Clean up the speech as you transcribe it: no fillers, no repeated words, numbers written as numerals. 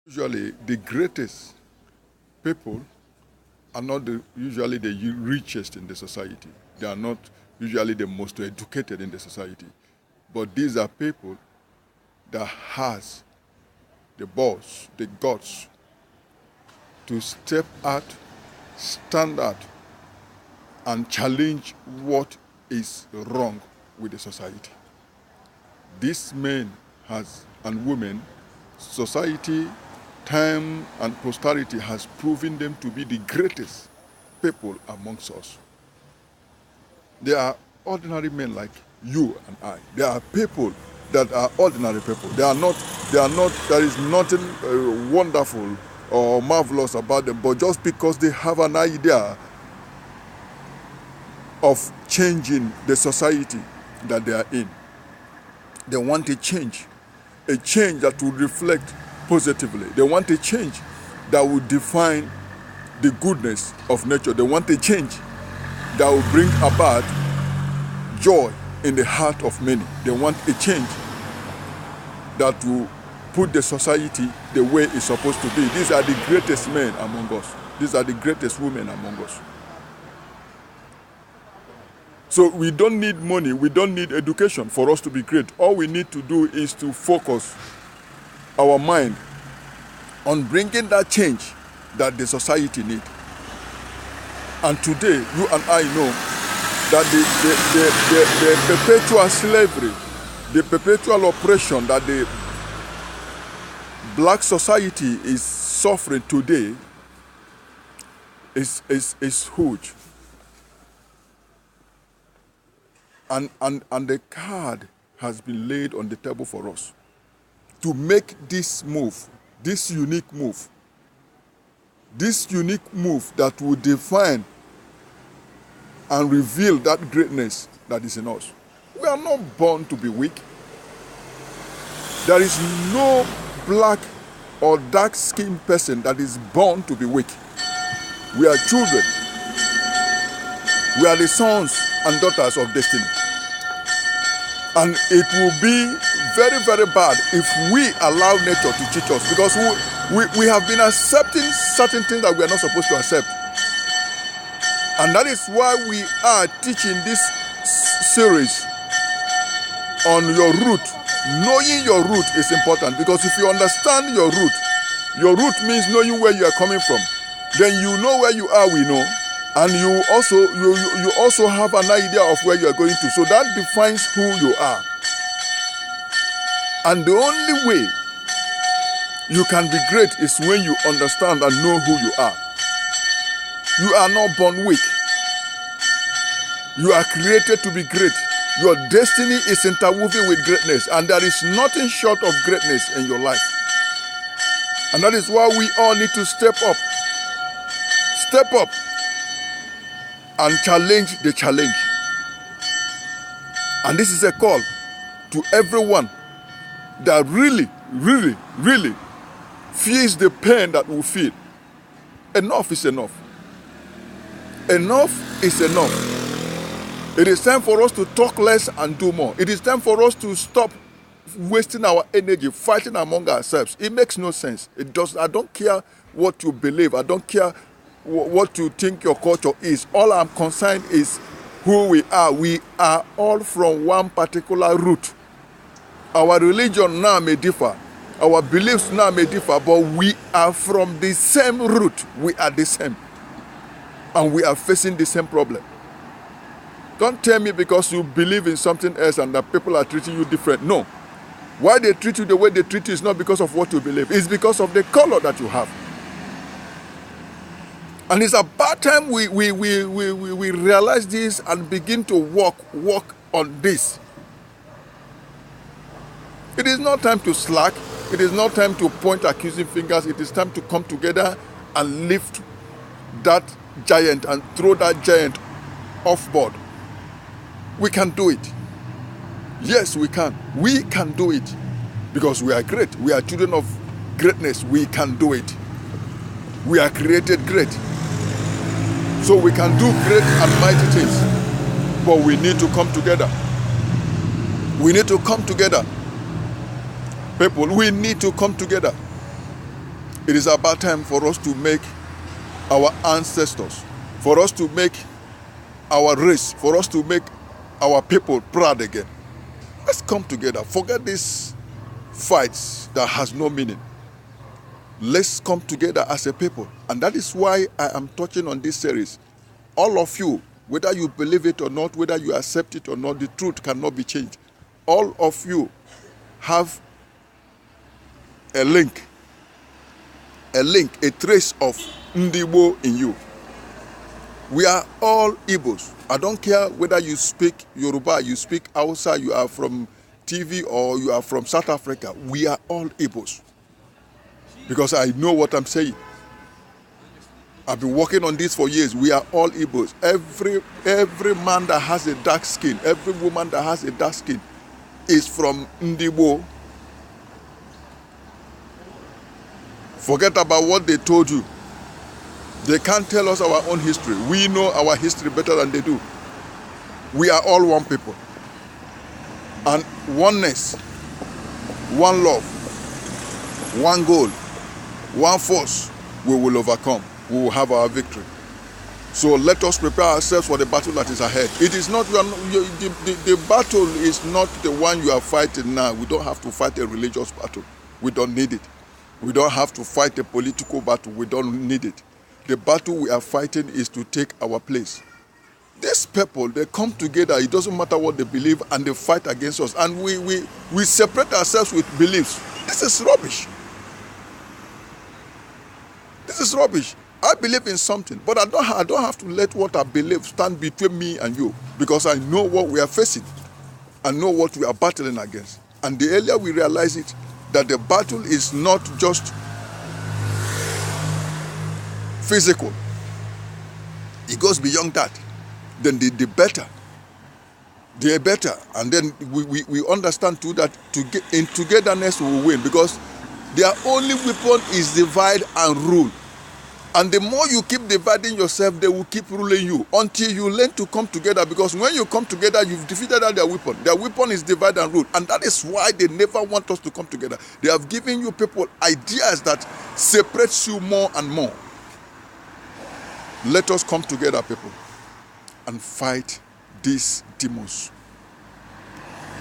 Usually, the greatest people are not usually the richest in the society. They are not usually the most educated in the society. But these are people that has the balls, the guts to step out, stand out, and challenge what is wrong with the society. These men and women, society, time, and posterity has proven them to be the greatest people amongst us. They are ordinary men like you and I. They are people that are ordinary people. There is nothing wonderful or marvelous about them, but just because they have an idea of changing the society that they are in, they want a change that will reflect positively. They want a change that will define the goodness of nature. They want a change that will bring about joy in the heart of many. They want a change that will put the society the way it's supposed to be. These are the greatest men among us. These are the greatest women among us. So we don't need money, we don't need education for us to be great. All we need to do is to focus our mind on bringing that change that the society needs. And today, you and I know that the perpetual slavery, the perpetual oppression that the black society is suffering today is huge. And the card has been laid on the table for us to make this move, this unique move that will define and reveal that greatness that is in us. We are not born to be weak. There is no black or dark-skinned person that is born to be weak. We are children. We are the sons and daughters of destiny. And it will be very, very bad if we allow nature to teach us, because we have been accepting certain things that we are not supposed to accept. And that is why we are teaching this series on your root. Knowing your root is important, because if you understand your root means knowing where you are coming from. Then you know where you are, we know. And you also have an idea of where you are going to. So that defines who you are. And the only way you can be great is when you understand and know who you are. You are not born weak. You are created to be great. Your destiny is interwoven with greatness, and there is nothing short of greatness in your life. And that is why we all need to step up. Step up and challenge the challenge. And this is a call to everyone that really, really, really feels the pain that we feel. Enough is enough. Enough is enough. It is time for us to talk less and do more. It is time for us to stop wasting our energy fighting among ourselves. It makes no sense. I don't care what you believe. I don't care what you think your culture is. All I'm concerned is who we are. We are all from one particular root. Our religion now may differ. Our beliefs now may differ, but we are from the same root. We are the same. And we are facing the same problem. Don't tell me because you believe in something else and that people are treating you different. No. Why they treat you the way they treat you is not because of what you believe. It's because of the color that you have. And it's about time we realize this and begin to work on this. It is not time to slack. It is not time to point accusing fingers. It is time to come together and lift that giant and throw that giant off board. We can do it. Yes, we can. We can do it because we are great. We are children of greatness. We can do it. We are created great. So we can do great and mighty things. But we need to come together. We need to come together. People, we need to come together. It is about time for us to make our ancestors, for us to make our race, for us to make our people proud again. Let's come together. Forget these fights that has no meaning. Let's come together as a people. And that is why I am touching on this series. All of you, whether you believe it or not, whether you accept it or not, the truth cannot be changed. All of you have a link, a trace of Ndibo in you. We are all Igbos. I don't care whether you speak Yoruba, you speak Hausa, you are from TV or you are from South Africa. We are all Igbos. Because I know what I'm saying. I've been working on this for years. We are all Igbos. Every man that has a dark skin, every woman that has a dark skin is from Ndibo. Forget about what they told you. They can't tell us our own history. We know our history better than they do. We are all one people. And oneness, one love, one goal, one force, we will overcome. We will have our victory. So let us prepare ourselves for the battle that is ahead. It is not, the battle is not the one you are fighting now. We don't have to fight a religious battle. We don't need it. We don't have to fight a political battle. We don't need it. The battle we are fighting is to take our place. These people, they come together. It doesn't matter what they believe, and they fight against us. And we separate ourselves with beliefs. This is rubbish. This is rubbish. I believe in something, but I don't have to let what I believe stand between me and you, because I know what we are facing. I know what we are battling against. And the earlier we realize it, that the battle is not just physical. It goes beyond that. Then the better. The better. And then we understand too that in togetherness we will win, because their only weapon is divide and rule. And the more you keep dividing yourself, they will keep ruling you until you learn to come together. Because when you come together, you've defeated their weapon. Their weapon is divide and rule. And that is why they never want us to come together. They have given you people ideas that separates you more and more. Let us come together, people, and fight these demons.